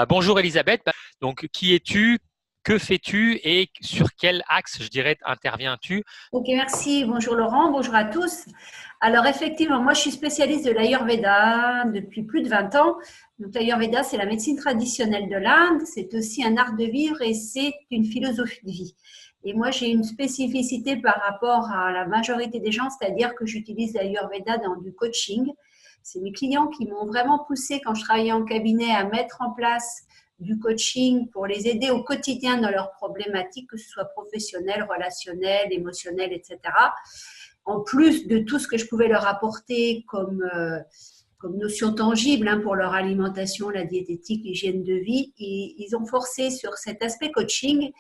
Bonjour Elisabeth. Donc, qui es-tu? Que fais-tu et sur quel axe, je dirais, interviens-tu? Ok, merci. Bonjour Laurent, bonjour à tous. Alors effectivement, moi je suis spécialiste de l'Ayurveda depuis plus de 20 ans. Donc l'Ayurveda, c'est la médecine traditionnelle de l'Inde, c'est aussi un art de vivre et c'est une philosophie de vie. Et moi j'ai une spécificité par rapport à la majorité des gens, c'est-à-dire que j'utilise l'Ayurveda dans du coaching. C'est mes clients qui m'ont vraiment poussé quand je travaillais en cabinet à mettre en place du coaching pour les aider au quotidien dans leurs problématiques, que ce soit professionnelles, relationnelles, émotionnelles, etc. En plus de tout ce que je pouvais leur apporter comme notion tangible pour leur alimentation, la diététique, l'hygiène de vie, ils ont forcé sur cet aspect coaching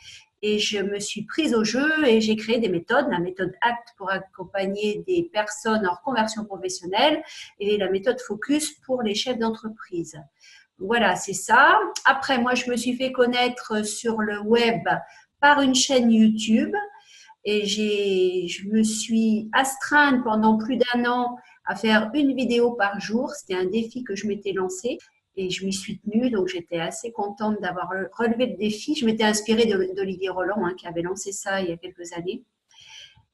et je me suis prise au jeu et j'ai créé des méthodes, la méthode ACT pour accompagner des personnes en reconversion professionnelle et la méthode Focus pour les chefs d'entreprise. Voilà, c'est ça. Après, moi, je me suis fait connaître sur le web par une chaîne YouTube et je me suis astreinte pendant plus d'1 an à faire une vidéo par jour. C'était un défi que je m'étais lancé et je m'y suis tenue, donc j'étais assez contente d'avoir relevé le défi. Je m'étais inspirée d'Olivier Roland, qui avait lancé ça il y a quelques années.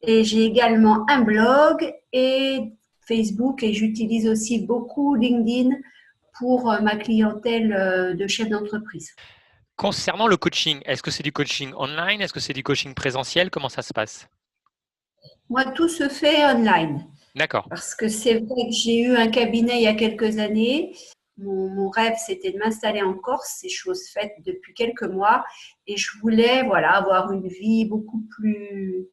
Et j'ai également un blog et Facebook et j'utilise aussi beaucoup LinkedIn pour ma clientèle de chef d'entreprise. Concernant le coaching, est-ce que c'est du coaching online? Est-ce que c'est du coaching présentiel? Comment ça se passe? Moi, tout se fait online D'accord. parce que c'est vrai que j'ai eu un cabinet il y a quelques années. Mon rêve, c'était de m'installer en Corse, c'est chose faite depuis quelques mois et je voulais voilà, avoir une vie beaucoup plus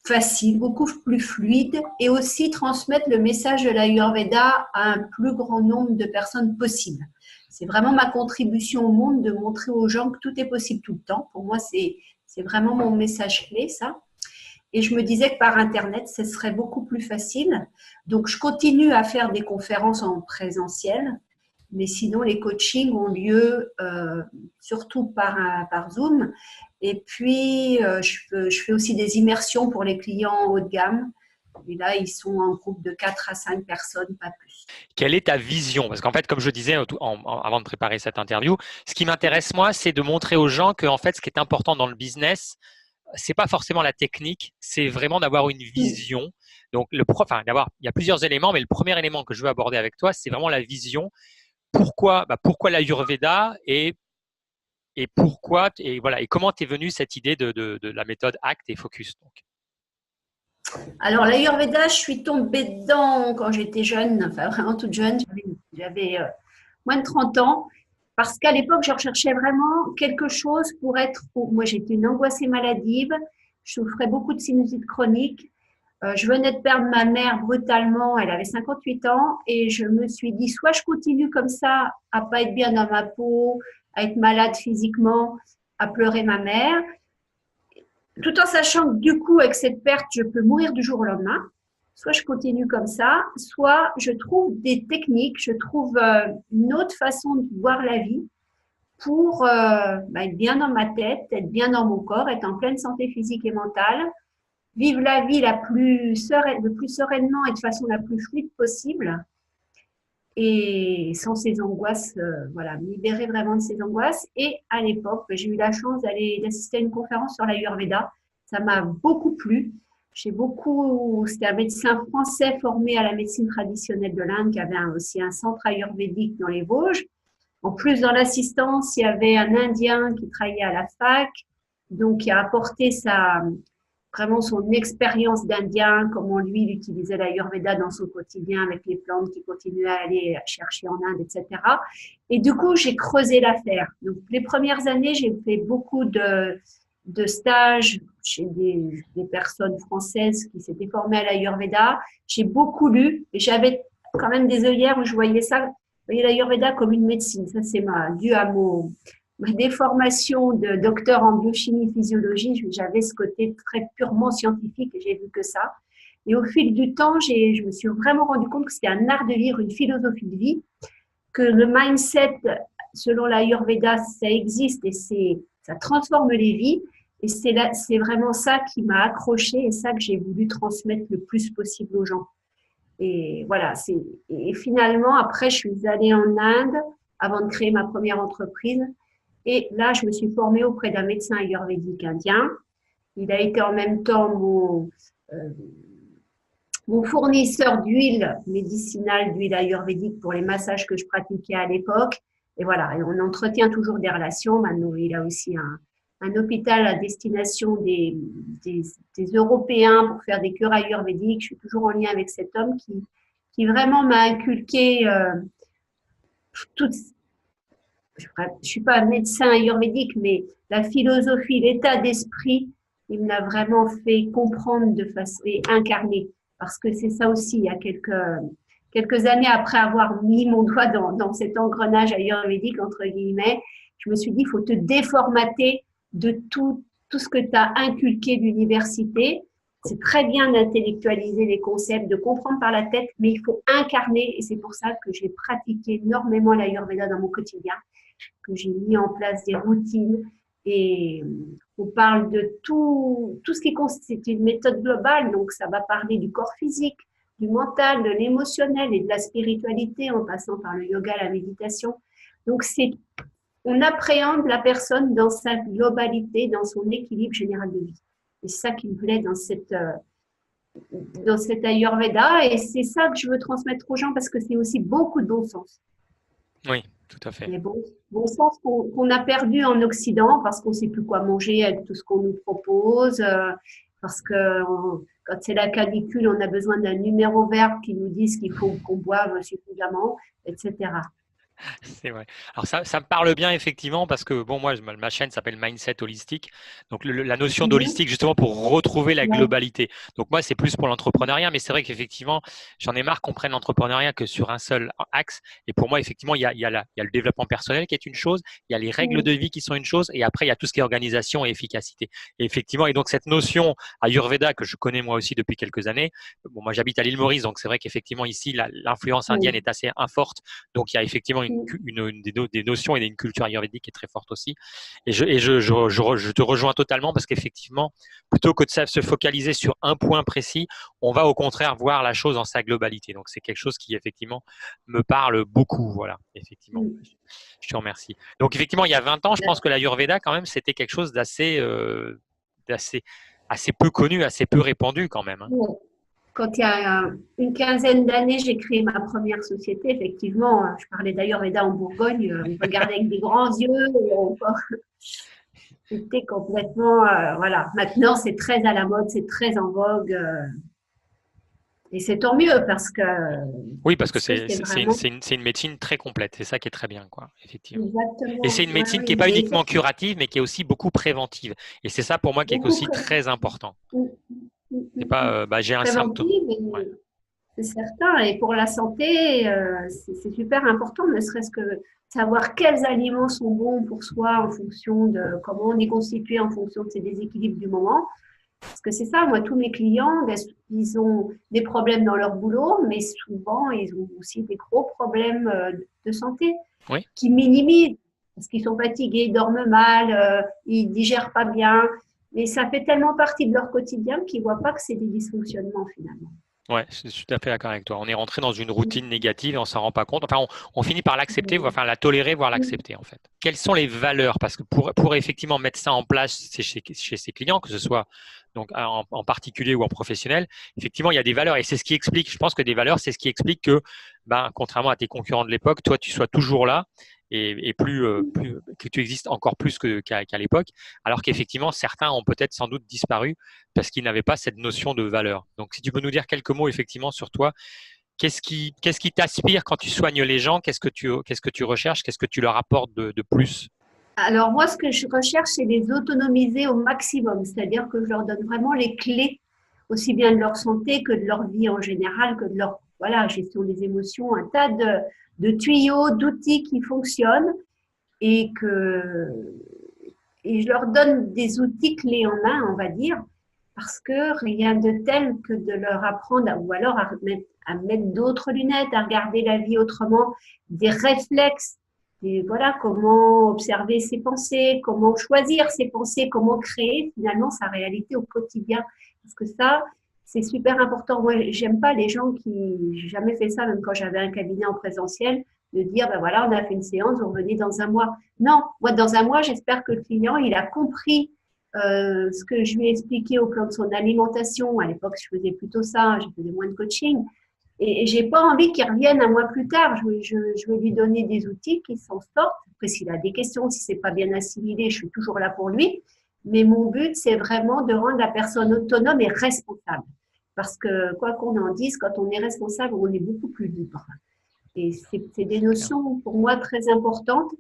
facile, beaucoup plus fluide et aussi transmettre le message de l'Ayurveda à un plus grand nombre de personnes possible. C'est vraiment ma contribution au monde de montrer aux gens que tout est possible tout le temps. Pour moi, c'est vraiment mon message clé, ça. Et je me disais que par Internet, ce serait beaucoup plus facile. Donc, je continue à faire des conférences en présentiel, mais sinon, les coachings ont lieu surtout par Zoom. Et puis, je fais aussi des immersions pour les clients haut de gamme. Et là, ils sont en groupe de 4 à 5 personnes, pas plus. Quelle est ta vision? Parce qu'en fait, comme je disais avant de préparer cette interview, ce qui m'intéresse, moi, c'est de montrer aux gens que, en fait, ce qui est important dans le business, c'est pas forcément la technique, c'est vraiment d'avoir une vision. Donc, il y a plusieurs éléments, mais le premier élément que je veux aborder avec toi, c'est vraiment la vision. Pourquoi l'Ayurveda et pourquoi et voilà et comment t'es venue cette idée de la méthode ACT et Focus donc. Alors, l'Ayurveda, je suis tombée dedans quand j'étais jeune, enfin vraiment toute jeune. J'avais moins de 30 ans. Parce qu'à l'époque, je recherchais vraiment quelque chose pour être. Moi, j'étais une angoissée maladive. Je souffrais beaucoup de sinusite chronique. Je venais de perdre ma mère brutalement. Elle avait 58 ans. Et je me suis dit, soit je continue comme ça, à pas être bien dans ma peau, à être malade physiquement, à pleurer ma mère, tout en sachant que du coup, avec cette perte, je peux mourir du jour au lendemain. Soit je continue comme ça, soit je trouve des techniques, je trouve une autre façon de voir la vie pour être bien dans ma tête, être bien dans mon corps, être en pleine santé physique et mentale, vivre la vie le plus sereinement et de façon la plus fluide possible et sans ces angoisses, voilà, me libérer vraiment de ces angoisses. Et à l'époque, j'ai eu la chance d'assister à une conférence sur l'Ayurveda. Ça m'a beaucoup plu. C'était un médecin français formé à la médecine traditionnelle de l'Inde qui avait aussi un centre ayurvédique dans les Vosges. En plus, dans l'assistance, il y avait un Indien qui travaillait à la fac, donc qui a apporté vraiment son expérience d'Indien, comment lui, il utilisait l'Ayurveda dans son quotidien avec les plantes qu'il continuait à aller chercher en Inde, etc. Et du coup, j'ai creusé l'affaire. Donc, les premières années, j'ai fait beaucoup de stages chez des personnes françaises qui s'étaient formées à l'Ayurveda. J'ai beaucoup lu et j'avais quand même des œillères où je voyais ça, je voyais l'Ayurveda comme une médecine. Ça, c'est dû à ma déformation de docteur en biochimie physiologie. J'avais ce côté très purement scientifique et j'ai vu que ça. Et au fil du temps, je me suis vraiment rendu compte que c'était un art de vivre, une philosophie de vie, que le mindset, selon l'Ayurveda, ça existe et ça transforme les vies. Et c'est vraiment ça qui m'a accroché et ça que j'ai voulu transmettre le plus possible aux gens. Et voilà, et finalement, après, je suis allée en Inde avant de créer ma première entreprise. Et là, je me suis formée auprès d'un médecin ayurvédique indien. Il a été en même temps mon fournisseur d'huile médicinale, d'huile ayurvédique pour les massages que je pratiquais à l'époque. Et voilà, et on entretient toujours des relations. Maintenant, il a aussi un hôpital à destination des Européens pour faire des cures ayurvédiques. Je suis toujours en lien avec cet homme qui vraiment m'a inculqué toute. Je ne suis pas un médecin ayurvédique, mais la philosophie, l'état d'esprit, il me l'a vraiment fait comprendre de façon et incarner. Parce que c'est ça aussi, il y a quelques années après avoir mis mon doigt dans cet engrenage ayurvédique, entre guillemets, je me suis dit, il faut te déformater de tout ce que tu as inculqué de l'université. C'est très bien d'intellectualiser les concepts, de comprendre par la tête, mais il faut incarner. Et c'est pour ça que j'ai pratiqué énormément l'Ayurveda dans mon quotidien, que j'ai mis en place des routines. Et on parle de tout ce qui constitue une méthode globale. Donc, ça va parler du corps physique, du mental, de l'émotionnel et de la spiritualité en passant par le yoga, la méditation. Donc, on appréhende la personne dans sa globalité, dans son équilibre général de vie. Et c'est ça qui me plaît dans cette Ayurveda. Et c'est ça que je veux transmettre aux gens parce que c'est aussi beaucoup de bon sens. Oui, tout à fait. Mais bon sens qu'on a perdu en Occident parce qu'on ne sait plus quoi manger avec tout ce qu'on nous propose. Parce que quand c'est la canicule, on a besoin d'un numéro vert qui nous dise qu'il faut qu'on boive suffisamment, etc. C'est vrai. Alors ça me parle bien effectivement parce que bon moi ma chaîne s'appelle Mindset Holistique, donc la notion d'holistique justement pour retrouver la globalité. Donc moi c'est plus pour l'entrepreneuriat, mais c'est vrai qu'effectivement j'en ai marre qu'on prenne l'entrepreneuriat que sur un seul axe. Et pour moi effectivement il y a le développement personnel qui est une chose, il y a les règles de vie qui sont une chose, et après il y a tout ce qui est organisation et efficacité. Et effectivement et donc cette notion Ayurveda que je connais moi aussi depuis quelques années. Bon moi j'habite à l'île Maurice, donc c'est vrai qu'effectivement ici l'influence indienne est assez forte, donc il y a effectivement des notions et une culture ayurvédique qui est très forte aussi. Et je te rejoins totalement parce qu'effectivement, plutôt que de se focaliser sur un point précis, on va au contraire voir la chose dans sa globalité. Donc, c'est quelque chose qui, effectivement, me parle beaucoup. Voilà, effectivement. Je te remercie. Donc, effectivement, il y a 20 ans, je pense que l'Ayurveda, quand même, c'était quelque chose assez peu connu, assez peu répandu quand même. Hein. Quand il y a une quinzaine d'années, j'ai créé ma première société. Effectivement, je parlais d'Ayurveda en Bourgogne. On me regardait avec des grands yeux. C'était complètement… voilà. Maintenant, c'est très à la mode, c'est très en vogue. Et c'est tant mieux parce que… Oui, parce que c'est une médecine très complète. C'est ça qui est très bien, quoi, effectivement. Exactement. Et c'est une médecine qui n'est pas uniquement curative, mais qui est aussi beaucoup préventive. Et c'est ça, pour moi, qui est aussi très important. C'est pas j'ai un symptôme. Ouais. C'est certain. Et pour la santé, c'est super important, ne serait-ce que savoir quels aliments sont bons pour soi en fonction de comment on est constitué, en fonction de ses déséquilibres du moment. Parce que c'est ça, moi, tous mes clients, ils ont des problèmes dans leur boulot, mais souvent, ils ont aussi des gros problèmes de santé qui minimisent parce qu'ils sont fatigués, ils dorment mal, ils digèrent pas bien. Mais ça fait tellement partie de leur quotidien qu'ils ne voient pas que c'est des dysfonctionnements finalement. Ouais, je suis tout à fait d'accord avec toi. On est rentré dans une routine négative et on s'en rend pas compte. Enfin, on finit par l'accepter, enfin la tolérer, voire l'accepter en fait. Quelles sont les valeurs? Parce que pour effectivement mettre ça en place chez ses clients, que ce soit donc en particulier ou en professionnel, effectivement il y a des valeurs et c'est ce qui explique. Je pense que des valeurs, c'est ce qui explique que, contrairement à tes concurrents de l'époque, toi tu sois toujours là. Et plus que tu existes encore plus qu'à l'époque, alors qu'effectivement certains ont peut-être sans doute disparu parce qu'ils n'avaient pas cette notion de valeur. Donc si tu peux nous dire quelques mots effectivement sur toi, qu'est-ce qui t'aspire quand tu soignes les gens, qu'est-ce que tu recherches, qu'est-ce que tu leur apportes de plus? Alors moi, ce que je recherche, c'est les autonomiser au maximum, c'est-à-dire que je leur donne vraiment les clés, aussi bien de leur santé que de leur vie en général, que de leur gestion des émotions, un tas de tuyaux, d'outils qui fonctionnent et je leur donne des outils clés en main, on va dire, parce que rien de tel que de leur apprendre ou alors à mettre d'autres lunettes, à regarder la vie autrement, des réflexes, et voilà, comment observer ses pensées, comment choisir ses pensées, comment créer finalement sa réalité au quotidien. Parce que ça, c'est super important. Moi, j'aime pas les gens qui… J'ai jamais fait ça, même quand j'avais un cabinet en présentiel. de dire, ben voilà, on a fait une séance, vous revenez dans un mois. Non, moi, dans un mois, j'espère que le client, il a compris ce que je lui ai expliqué au plan de son alimentation. À l'époque, je faisais plutôt ça, je faisais moins de coaching. Et j'ai pas envie qu'il revienne un mois plus tard. Je veux lui donner des outils qui s'en sortent. Après, s'il a des questions, si c'est pas bien assimilé, je suis toujours là pour lui. Mais mon but, c'est vraiment de rendre la personne autonome et responsable. Parce que, quoi qu'on en dise, quand on est responsable, on est beaucoup plus libre. Et c'est des notions, pour moi, très importantes.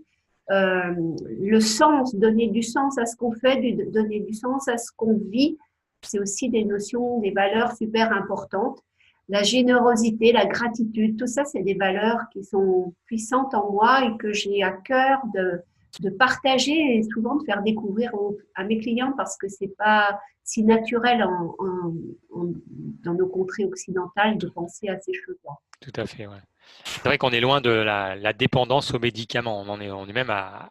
Euh, le sens, donner du sens à ce qu'on fait, donner du sens à ce qu'on vit, c'est aussi des notions, des valeurs super importantes. La générosité, la gratitude, tout ça, c'est des valeurs qui sont puissantes en moi et que j'ai à cœur de partager et souvent de faire découvrir à mes clients parce que c'est pas si naturel dans nos contrées occidentales de penser à ces choses-là. Tout à fait, ouais. C'est vrai qu'on est loin de la dépendance aux médicaments. On est même à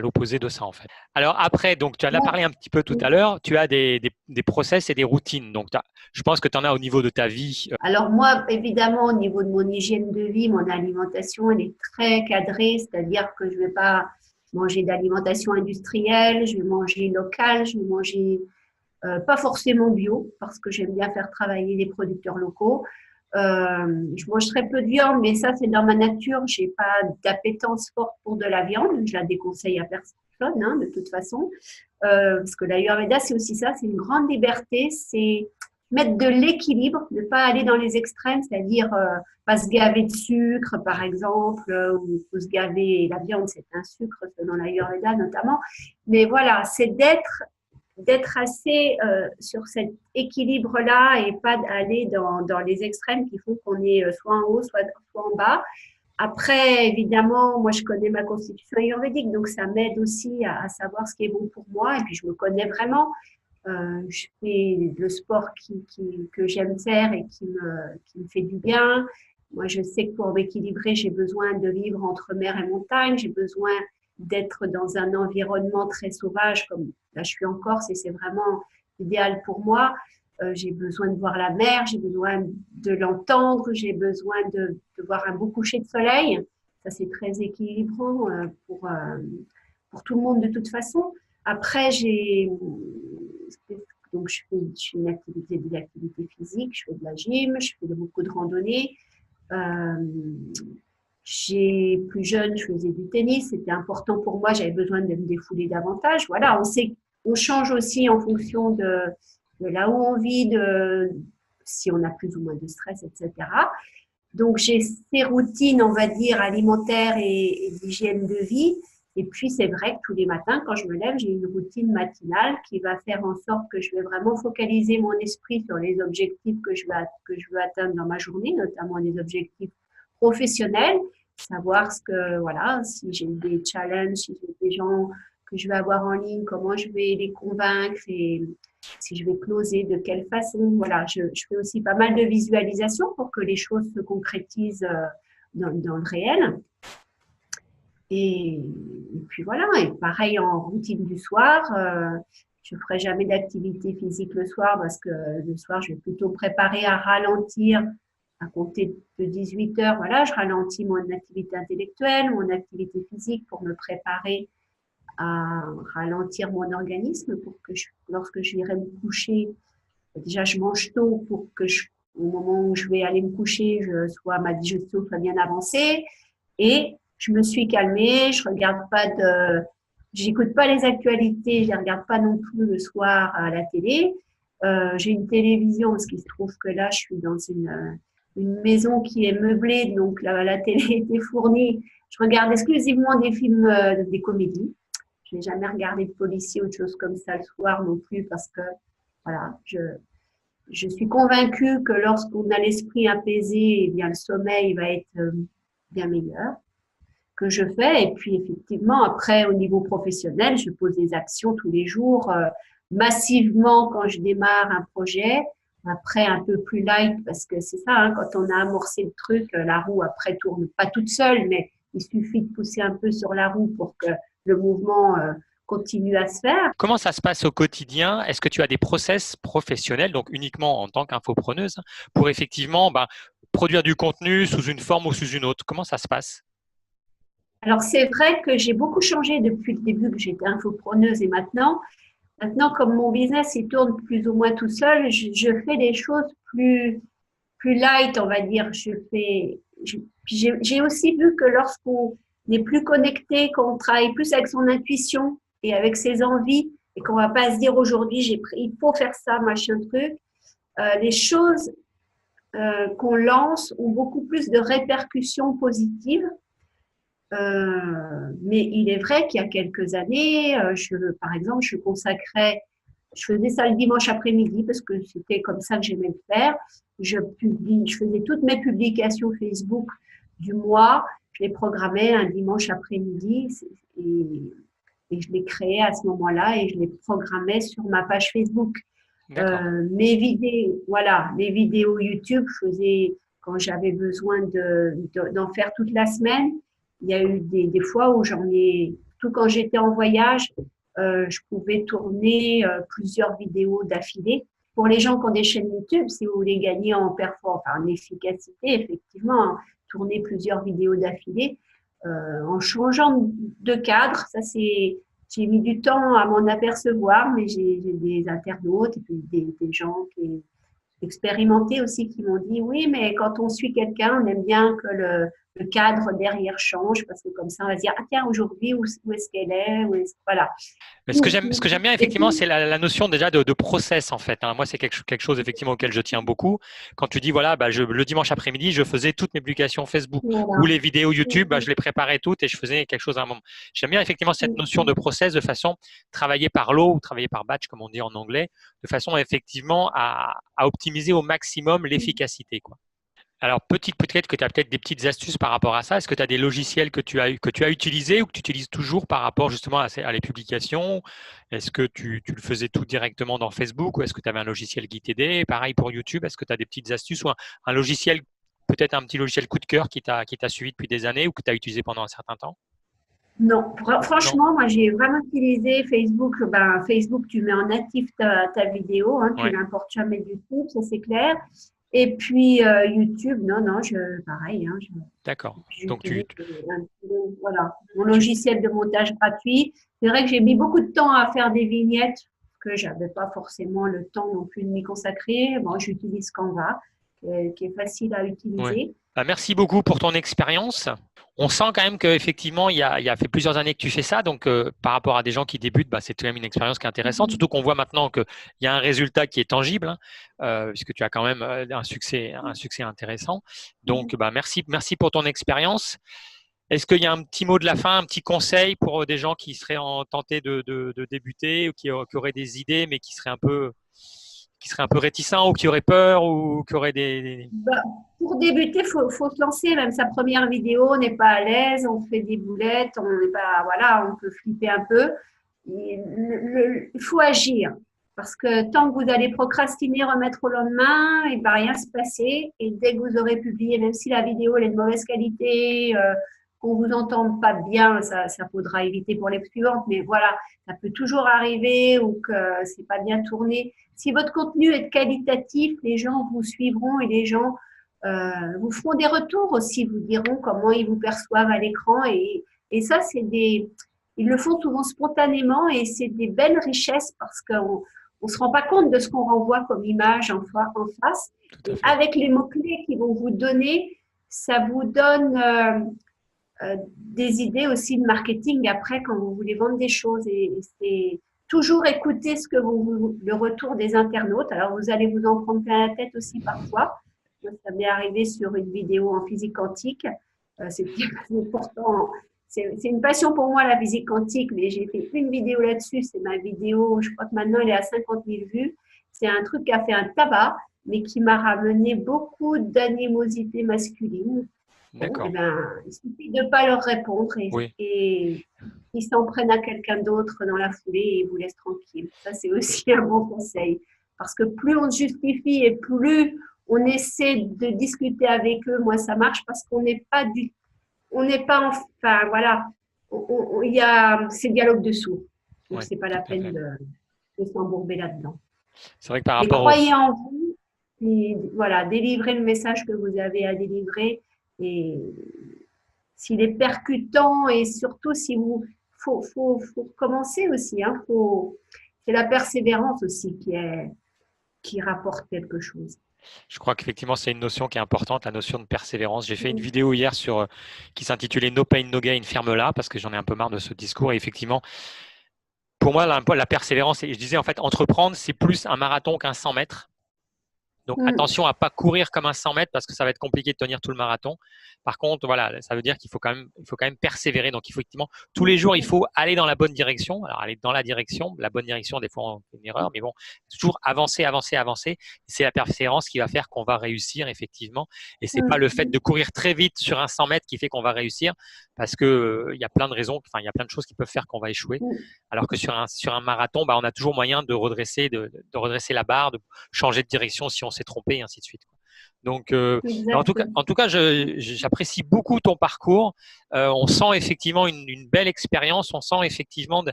l'opposé de ça, en fait. Alors après, donc tu en as parlé un petit peu tout à l'heure, tu as des process et des routines. Donc je pense que tu en as au niveau de ta vie. Alors moi, évidemment, au niveau de mon hygiène de vie, mon alimentation, elle est très cadrée, c'est-à-dire que je ne vais pas manger d'alimentation industrielle, je vais manger local, je vais manger pas forcément bio, parce que j'aime bien faire travailler les producteurs locaux. Je mange très peu de viande, mais ça, c'est dans ma nature. Je n'ai pas d'appétence forte pour de la viande. Je la déconseille à personne, hein, de toute façon. Parce que l'Ayurveda, c'est aussi ça, c'est une grande liberté. C'est mettre de l'équilibre, ne pas aller dans les extrêmes, c'est-à-dire pas se gaver de sucre, par exemple, ou se gaver, la viande, c'est un sucre, selon l'Ayurveda notamment. Mais voilà, c'est d'être assez sur cet équilibre-là et pas d'aller dans les extrêmes qui font qu'on est soit en haut, soit en bas. Après, évidemment, moi, je connais ma constitution ayurvédique, donc ça m'aide aussi à savoir ce qui est bon pour moi. Et puis, je me connais vraiment. Je fais le sport que j'aime faire et qui me fait du bien. Moi, je sais que pour m'équilibrer, j'ai besoin de vivre entre mer et montagne. J'ai besoin d'être dans un environnement très sauvage, comme là, je suis en Corse et c'est vraiment idéal pour moi. J'ai besoin de voir la mer, j'ai besoin de l'entendre, j'ai besoin de voir un beau coucher de soleil. Ça, c'est très équilibrant pour tout le monde de toute façon. Après, donc je fais des activités physiques, je fais de la gym, je fais beaucoup de randonnées. Plus jeune, je faisais du tennis, c'était important pour moi, j'avais besoin de me défouler davantage. Voilà, on change aussi en fonction de là où on vit, si on a plus ou moins de stress, etc. Donc, j'ai ces routines, on va dire, alimentaires et d'hygiène de vie. Et puis, c'est vrai que tous les matins, quand je me lève, j'ai une routine matinale qui va faire en sorte que je vais vraiment focaliser mon esprit sur les objectifs que je veux atteindre dans ma journée, notamment des objectifs professionnels, savoir voilà, si j'ai des challenges, si j'ai des gens que je vais avoir en ligne, comment je vais les convaincre et si je vais closer, de quelle façon. Voilà, je fais aussi pas mal de visualisation pour que les choses se concrétisent dans le réel. Et puis voilà, et pareil en routine du soir, je ne ferai jamais d'activité physique le soir parce que le soir, je vais plutôt préparer à ralentir à compter de 18 heures. Voilà, je ralentis mon activité intellectuelle, mon activité physique pour me préparer à ralentir mon organisme pour que lorsque je irai me coucher, déjà je mange tôt pour que au moment où je vais aller me coucher, ma digestion soit bien avancée et je me suis calmée, j'écoute pas les actualités, je les regarde pas non plus le soir à la télé. J'ai une télévision parce qu'il se trouve que là, je suis dans une maison qui est meublée, donc la télé était fournie. Je regarde exclusivement des films, des comédies. Je n'ai jamais regardé de policiers ou de choses comme ça le soir non plus parce que, voilà, je suis convaincue que lorsqu'on a l'esprit apaisé, eh bien, le sommeil va être bien meilleur que je fais. Et puis, effectivement, après, au niveau professionnel, je pose des actions tous les jours, massivement quand je démarre un projet. Après, un peu plus light, parce que c'est ça, hein, quand on a amorcé le truc, la roue, après, tourne pas toute seule, mais il suffit de pousser un peu sur la roue pour que le mouvement continue à se faire. Comment ça se passe au quotidien? Est-ce que tu as des process professionnels, donc uniquement en tant qu'infopreneuse, pour effectivement produire du contenu sous une forme ou sous une autre? Comment ça se passe? Alors, c'est vrai que j'ai beaucoup changé depuis le début que j'étais infopreneuse et maintenant, comme mon business, il tourne plus ou moins tout seul, je fais des choses plus light, on va dire. J'ai aussi vu que lorsqu'on est plus connecté, qu'on travaille plus avec son intuition et avec ses envies, et qu'on va pas se dire aujourd'hui, il faut faire ça, machin truc, les choses qu'on lance ont beaucoup plus de répercussions positives. Mais il est vrai qu'il y a quelques années, par exemple, je faisais ça le dimanche après-midi parce que c'était comme ça que j'aimais le faire. Je faisais toutes mes publications Facebook du mois, je les programmais un dimanche après-midi et je les créais à ce moment-là et je les programmais sur ma page Facebook. D'accord. Mes vidéos YouTube, je faisais quand j'avais besoin d'en faire toute la semaine. Il y a eu des fois où tout quand j'étais en voyage, je pouvais tourner plusieurs vidéos d'affilée. Pour les gens qui ont des chaînes YouTube, si vous voulez gagner en performance, en efficacité, effectivement, hein, tourner plusieurs vidéos d'affilée en changeant de cadre. J'ai mis du temps à m'en apercevoir, mais j'ai des internautes et puis des gens qui expérimentés aussi qui m'ont dit oui, mais quand on suit quelqu'un, on aime bien que le cadre derrière change parce que comme ça, on va se dire ah tiens, aujourd'hui, où est-ce qu'elle est, voilà. Mais ce que j'aime bien, Et effectivement, puis, c'est la notion déjà de process, en fait, hein. Moi, c'est quelque chose, effectivement, auquel je tiens beaucoup. Quand tu dis, voilà, bah, le dimanche après-midi, je faisais toutes mes publications Facebook ou voilà. les vidéos YouTube, bah, je les préparais toutes et je faisais quelque chose à un moment. J'aime bien, effectivement, cette notion de process de façon travailler par lot ou travailler par batch, comme on dit en anglais, de façon, effectivement, à optimiser au maximum l'efficacité, quoi. Alors, peut-être que tu as peut-être des petites astuces par rapport à ça. Est-ce que tu as des logiciels que tu as utilisés ou que tu utilises toujours par rapport justement à les publications? Est-ce que tu le faisais tout directement dans Facebook ou est-ce que tu avais un logiciel qui t'aidait? Pareil pour YouTube, est-ce que tu as des petites astuces ou un logiciel, peut-être un petit logiciel coup de cœur qui t'a suivi depuis des années ou que tu as utilisé pendant un certain temps? Non, Non? franchement, moi j'ai vraiment utilisé Facebook. Ben, Facebook, tu mets en natif ta vidéo, hein, tu Ouais, l'importes jamais du tout, ça c'est clair. Et puis YouTube, non, pareil, hein, d'accord. Donc, j'utilise voilà, mon logiciel de montage gratuit. C'est vrai que j'ai mis beaucoup de temps à faire des vignettes, que j'avais pas forcément le temps non plus de m'y consacrer. Bon, j'utilise Canva, qui est facile à ouais. utiliser. Bah, merci beaucoup pour ton expérience. On sent quand même qu'effectivement, il y a fait plusieurs années que tu fais ça. Donc, par rapport à des gens qui débutent, bah, c'est quand même une expérience qui est intéressante. Surtout qu'on voit maintenant qu'il y a un résultat qui est tangible, hein, puisque tu as quand même un succès intéressant. Donc, bah, merci pour ton expérience. Est-ce qu'il y a un petit mot de la fin, un petit conseil pour des gens qui seraient tentés de débuter ou qui auraient des idées, mais qui seraient un peu réticents ou qui auraient peur ou qui auraient Bah, pour débuter, faut se lancer. Même sa première vidéo, on n'est pas à l'aise, on fait des boulettes, on n'est pas, voilà, on peut flipper un peu. Il faut agir. Parce que tant que vous allez procrastiner, remettre au lendemain, il ne va rien se passer. Et dès que vous aurez publié, même si la vidéo elle est de mauvaise qualité, qu'on vous entende pas bien, ça faudra éviter pour les suivantes. Mais voilà, ça peut toujours arriver ou que c'est pas bien tourné. Si votre contenu est qualitatif, les gens vous suivront et les gens vous feront des retours aussi, vous diront comment ils vous perçoivent à l'écran. Et ça, ils le font souvent spontanément et c'est des belles richesses parce qu'on ne se rend pas compte de ce qu'on renvoie comme image en face. tout à Et fait. avec les mots-clés qu'ils vont vous donner, ça vous donne des idées aussi de marketing après quand vous voulez vendre des choses. Et c'est toujours écouter le retour des internautes. Alors vous allez vous en prendre plein la tête aussi parfois. Moi, ça m'est arrivé sur une vidéo en physique quantique. C'est important. C'est une passion pour moi, la physique quantique, mais j'ai fait une vidéo là-dessus. C'est ma vidéo, je crois que maintenant elle est à 50 000 vues. C'est un truc qui a fait un tabac, mais qui m'a ramené beaucoup d'animosité masculine. Bon, eh D'accord. ben, il suffit de ne pas leur répondre Oui. et ils s'en prennent à quelqu'un d'autre dans la foulée et ils vous laissent tranquille. Ça, c'est aussi un bon conseil. Parce que plus on se justifie et plus on essaie de discuter avec eux, moi, ça marche parce on n'est pas, enfin, voilà, il y a ces dialogues de sourds. Donc, Ouais, c'est pas tout la à peine fait. de s'embourber là-dedans. C'est vrai que par Mais rapport au… croyez en vous et voilà, délivrez le message que vous avez à délivrer et s'il est percutant et surtout si vous, faut commencer aussi, hein, c'est la persévérance aussi qui rapporte quelque chose. Je crois qu'effectivement, c'est une notion qui est importante, la notion de persévérance. J'ai fait une vidéo hier qui s'intitulait No pain, no gain, ferme-la, parce que j'en ai un peu marre de ce discours. Et effectivement, pour moi, la persévérance, et je disais en fait, entreprendre, c'est plus un marathon qu'un 100 mètres. Donc attention à pas courir comme un 100 mètres parce que ça va être compliqué de tenir tout le marathon. Par contre, voilà, ça veut dire qu'il faut quand même persévérer. Donc il faut effectivement tous les jours, il faut aller dans la bonne direction. Alors aller dans la bonne direction, des fois on fait une erreur, mais bon, toujours avancer, avancer, avancer. Et c'est la persévérance qui va faire qu'on va réussir effectivement. Et c'est pas le fait de courir très vite sur un 100 mètres qui fait qu'on va réussir, parce que il y a plein de raisons, enfin il y a plein de choses qui peuvent faire qu'on va échouer. Alors que sur un marathon, bah, on a toujours moyen de redresser la barre, de changer de direction si on s'est trompé, et ainsi de suite. Donc, en tout cas, j'apprécie beaucoup ton parcours. On sent effectivement une belle expérience. On sent effectivement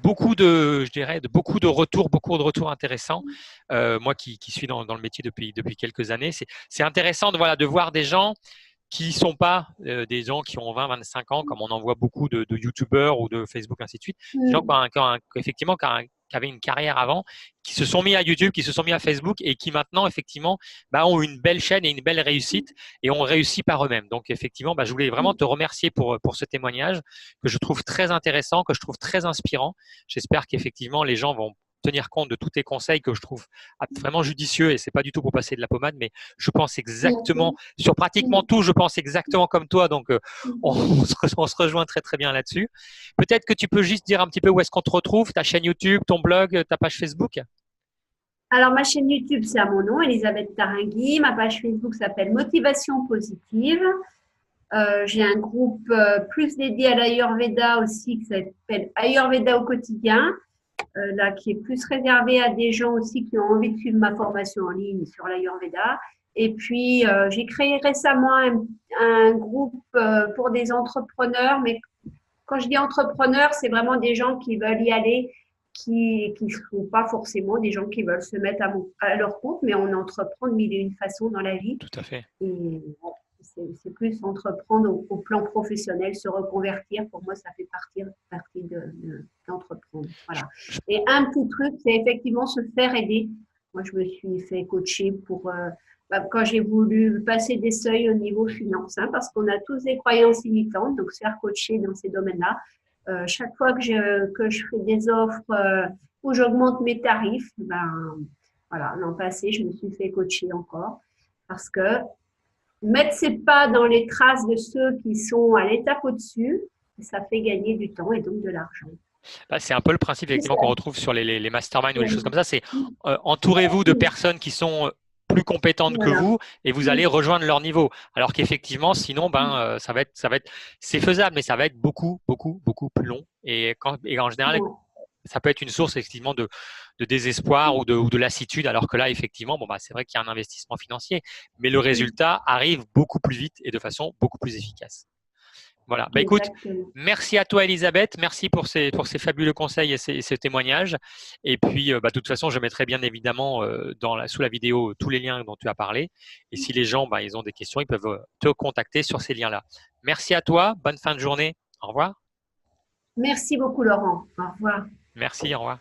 beaucoup de retours intéressants. Moi qui suis dans le métier depuis quelques années, c'est intéressant de voir des gens qui sont pas des gens qui ont 20, 25 ans, comme on en voit beaucoup de YouTubeurs ou de Facebook, ainsi de suite. Des gens effectivement, qui avaient une carrière avant, qui se sont mis à YouTube, qui se sont mis à Facebook et qui maintenant, effectivement, ont une belle chaîne et une belle réussite et ont réussi par eux-mêmes. Donc, effectivement, je voulais vraiment te remercier pour ce témoignage que je trouve très intéressant, que je trouve très inspirant. J'espère qu'effectivement, les gens vont tenir compte de tous tes conseils que je trouve vraiment judicieux, et c'est pas du tout pour passer de la pommade, mais je pense exactement sur pratiquement tout, je pense exactement comme toi, donc on se rejoint très très bien là-dessus. Peut-être que tu peux juste dire un petit peu où est-ce qu'on te retrouve, ta chaîne YouTube, ton blog, ta page Facebook. Alors, ma chaîne YouTube, c'est à mon nom, Elisabeth Taringui. Ma page Facebook s'appelle Motivation Positive. J'ai un groupe plus dédié à l'Ayurveda aussi qui s'appelle Ayurveda au quotidien. Là, qui est plus réservé à des gens aussi qui ont envie de suivre ma formation en ligne sur l'Ayurveda. Et puis, j'ai créé récemment un groupe pour des entrepreneurs, mais quand je dis entrepreneurs, c'est vraiment des gens qui veulent y aller, qui ne sont pas forcément des gens qui veulent se mettre à leur compte, mais on entreprend de mille et une façons dans la vie. Tout à fait. Et c'est plus entreprendre au plan professionnel, se reconvertir. Pour moi, ça fait partie d'entreprendre. Voilà. Et un petit truc, c'est effectivement se faire aider. Moi, je me suis fait coacher pour quand j'ai voulu passer des seuils au niveau finance, hein, parce qu'on a tous des croyances limitantes, donc se faire coacher dans ces domaines-là. Chaque fois que je fais des offres où j'augmente mes tarifs, voilà, l'an passé, je me suis fait coacher encore parce que mettre ses pas dans les traces de ceux qui sont à l'étape au-dessus, ça fait gagner du temps et donc de l'argent. C'est un peu le principe effectivement qu'on retrouve sur les masterminds ou les choses comme ça. C'est entourez-vous de personnes qui sont plus compétentes que vous et vous allez rejoindre leur niveau. Alors qu'effectivement, sinon, c'est faisable, mais ça va être beaucoup, beaucoup, beaucoup plus long. Et en général, ça peut être une source effectivement de désespoir ou de lassitude, alors que là, effectivement, c'est vrai qu'il y a un investissement financier, mais le résultat arrive beaucoup plus vite et de façon beaucoup plus efficace. Voilà. Écoute, merci à toi, Elisabeth. Merci pour ces fabuleux conseils et ces témoignages. Et puis, de toute façon, je mettrai bien évidemment sous la vidéo tous les liens dont tu as parlé. Et si les gens, ils ont des questions, ils peuvent te contacter sur ces liens-là. Merci à toi. Bonne fin de journée. Au revoir. Merci beaucoup, Laurent. Au revoir. Merci. Au revoir.